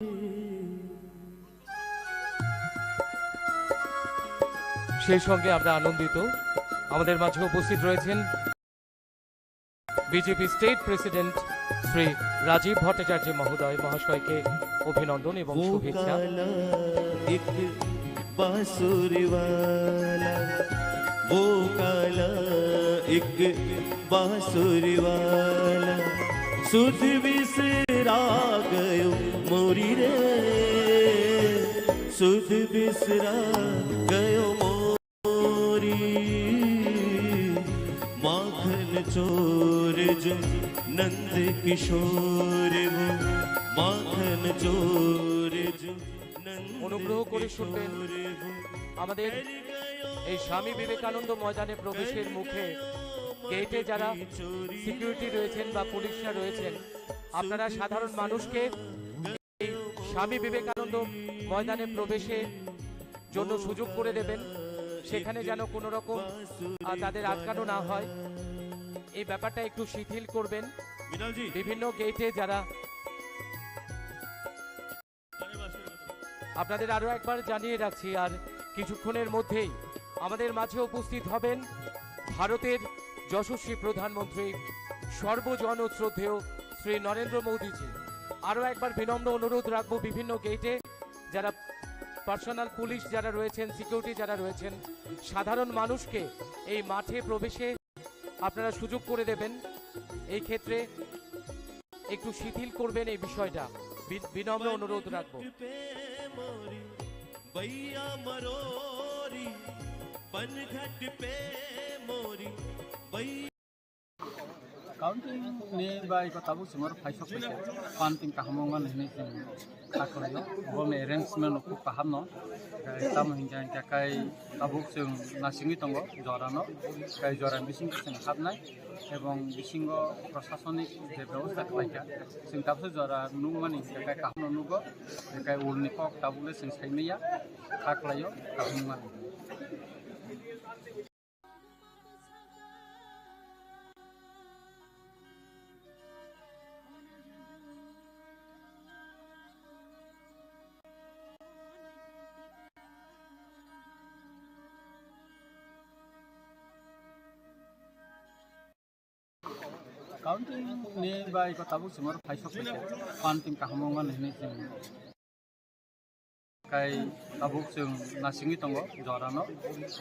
সেই সঙ্গে আমরা আনন্দিত আমাদের মাঝে উপস্থিত রয়েছেন BJP state president Shri Rajib Bhattacharya মহাশয়কে অভিনন্দন এবং শুভেচ্ছা। वो काला एक बांसुरी वाला सुध बिसरा गयो मोरी रे सुध बिसरा गयो मोरी माखन चोर जो नंद किशोर वो माखन चोर जो অনুগ্রহ করে শুনবেন আমাদের এই স্বামী বিবেকানন্দ ময়দানে প্রবেশের মুখে গেটে যারা সিকিউরিটি রয়েছেন বা পুলিশরা রয়েছেন, আপনারা সাধারণ মানুষকে এই স্বামী বিবেকানন্দ ময়দানে প্রবেশের জন্য সুযোগ করে দেবেন, সেখানে যেন কোনো রকম তাদের আটকানো না হয় এই ব্যাপারটা একটু শিথিল করবেন। বিভিন্ন গেটে যারা আপনাদের আরো একবার জানিয়ে রাখছি, আর কিছুক্ষণের মধ্যেই আমাদের মাঝে উপস্থিত হবেন ভারতের যশস্বী প্রধানমন্ত্রী সর্বজন শ্রদ্ধেয় শ্রী নরেন্দ্র মোদীজি। আরো একবার বিনম্র অনুরোধ রাখবো, বিভিন্ন গেটে যারা পার্সোনাল পুলিশ যারা রয়েছেন, সিকিউরিটি যারা রয়েছেন, সাধারণ মানুষকে এই মাঠে প্রবেশে আপনারা সুযোগ করে দেবেন। এই ক্ষেত্রে একটু শিথিল করবেন এই বিষয়টা, বিনম্র অনুরোধ রাখবো। भैया मरोरी बनघट पे मोरी काउंटिंग ने बाय को ताबु सिमर फाइसो पैसे पांटिंग काहमंगन हने जों खाखलायो बने अरेंजमेंट को काहमनो ताम हिंजाय काय ताबुक जों नासिंगि दंगो जरानो काय जरान बिसिं जों हाबनाय এবং বিশিঙ্গ প্রশাসনিক যে ব্যবস্থা খাইকা जों दाबसे जरा नुमानि काय काहनो नुगो काय उलनि कक ताबुले जों साइनैया खाखलायो काहमंगन काउंटिंग ने बाय को ताबु सिमर फाइसो पैसे पांटिंग काहमंगन हने जों काय ताबुक जों नासिंगि दंगो जरानो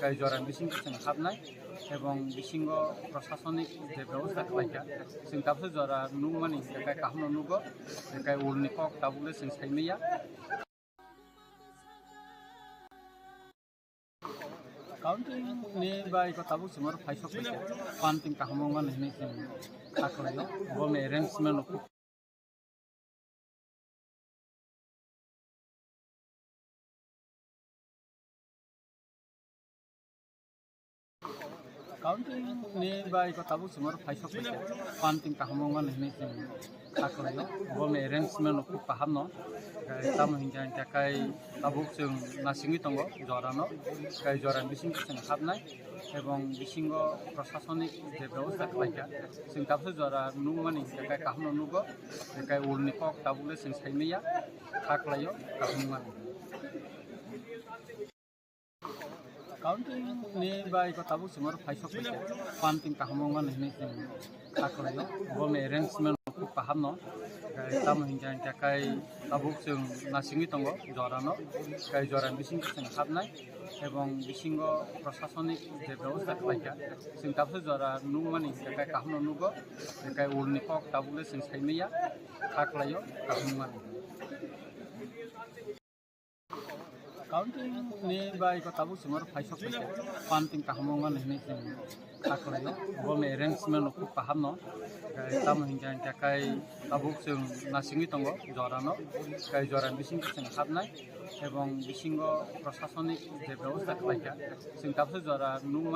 काय जरान बिसिं जों हाबनाय এবং বিশিঙ্গ প্রশাসনিক যে ব্যবস্থা খাইকা जों दाबसे जरा नुमानि काय काहनो नुगो काय उलनि कक ताबुले जों साइनैया काउंटिंग ने बाय को ताबु सिमर फाइसो पैसे पांटिंग काहमंगन हने जों खाखलायो बने अरेंजमेंट को काउंटिंग ने बाय को ताबु सिमर फाइसो पैसे पांटिंग काहमंगन हने जों खाखलायो बने अरेंजमेंट को काहमनो ताम हिंजाय काय ताबुक जों नासिंगि दंगो जरानो काय जरान बिसिं जों हाबनाय এবং বিশিঙ্গ প্রশাসনিক যে ব্যবস্থা খাইকা जों दाबसे जरा नुमानि काय काहनो नुगो काय उलनि कक ताबुले जों साइनैया खाखलायो काहमंगन काउंटिंग ने बाय को ताबु सिमर फाइसो पैसे पांटिंग काहमंगन हने जों खाखलायो बने अरेंजमेंट को काहमनो ताम हिंजाय काय ताबुक जों नासिंगि दंगो जरानो काय जरान बिसिं जों हाबनाय এবং বিশিঙ্গ প্রশাসনিক যে ব্যবস্থা খাইকা जों दाबसे जरा नुमानि काय काहनो नुगो काय उलनि कक ताबुले जों साइनैया खाखलायो काहमंगन काउंटिंग ने बाय को ताबु सिमर फाइसो पैसे पांटिंग काहमंगन हने जों खाखलायो बने अरेंजमेंट को काहमनो ताम हिंजाय काय ताबुक जों नासिंगि दंगो जरानो काय जरान बिसिं जों हाबनाय এবং বিশিঙ্গ প্রশাসনিক যে ব্যবস্থা খাইকা जों दाबसे जरा नुमानि